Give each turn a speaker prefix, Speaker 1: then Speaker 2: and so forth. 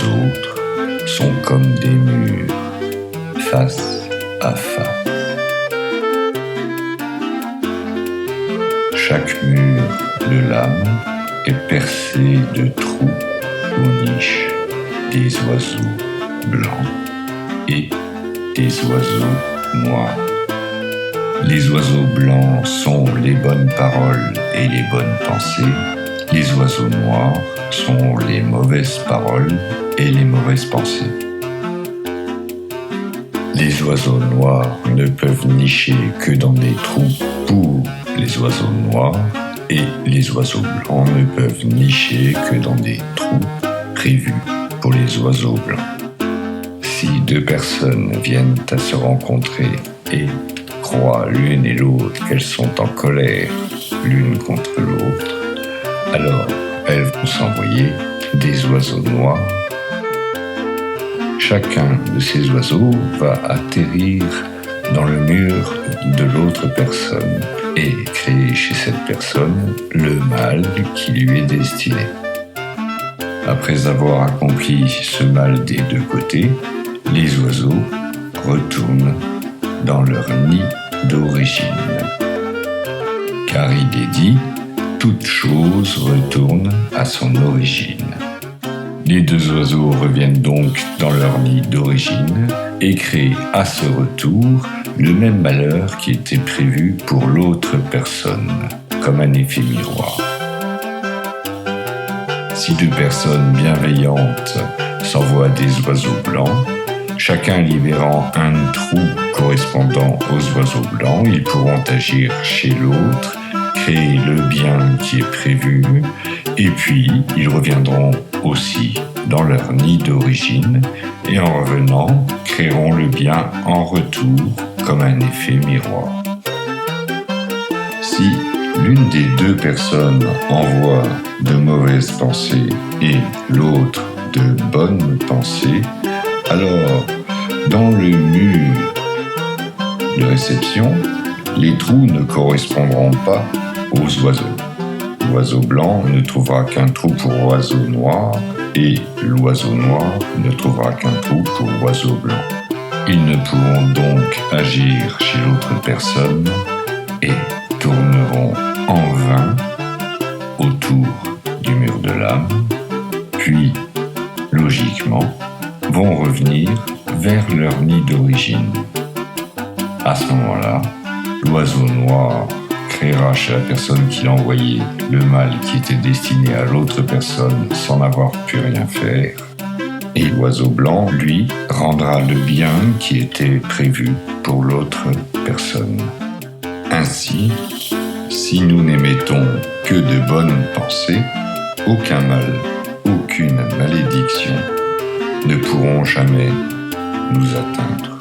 Speaker 1: autres sont comme des murs, face à face. Chaque mur de l'âme est percé de trous ou niches des oiseaux blancs et des oiseaux noirs. Les oiseaux blancs sont les bonnes paroles et les bonnes pensées. Les oiseaux noirs sont les mauvaises paroles et les mauvaises pensées. Les oiseaux noirs ne peuvent nicher que dans des trous pour les oiseaux noirs et les oiseaux blancs ne peuvent nicher que dans des trous prévus pour les oiseaux blancs. Si deux personnes viennent à se rencontrer et croient l'une et l'autre qu'elles sont en colère l'une contre l'autre, alors elles vont s'envoyer des oiseaux noirs. Chacun de ces oiseaux va atterrir dans le mur de l'autre personne et créer chez cette personne le mal qui lui est destiné. Après avoir accompli ce mal des deux côtés, les oiseaux retournent dans leur nid d'origine. Car il est dit, toute chose retourne à son origine. Les deux oiseaux reviennent donc dans leur nid d'origine et créent à ce retour le même malheur qui était prévu pour l'autre personne, comme un effet miroir. Si deux personnes bienveillantes s'envoient des oiseaux blancs, chacun libérant un trou correspondant aux oiseaux blancs, ils pourront agir chez l'autre, créer le bien qui est prévu, et puis ils reviendront aussi dans leur nid d'origine, et en revenant, créeront le bien en retour comme un effet miroir. Si l'une des deux personnes envoie de mauvaises pensées et l'autre de bonnes pensées, alors dans le mur de réception, les trous ne correspondront pas aux oiseaux. L'oiseau blanc ne trouvera qu'un trou pour oiseau noir et l'oiseau noir ne trouvera qu'un trou pour oiseau blanc. Ils ne pourront donc agir chez l'autre personne et tourneront en vain autour du mur de l'âme, puis, logiquement, vont revenir vers leur nid d'origine. À ce moment-là, l'oiseau noir créera chez la personne qui l'a envoyé le mal qui était destiné à l'autre personne sans n'avoir pu rien faire. Et l'oiseau blanc, lui, rendra le bien qui était prévu pour l'autre personne. Ainsi, si nous n'émettons que de bonnes pensées, aucun mal, aucune malédiction ne pourront jamais nous atteindre.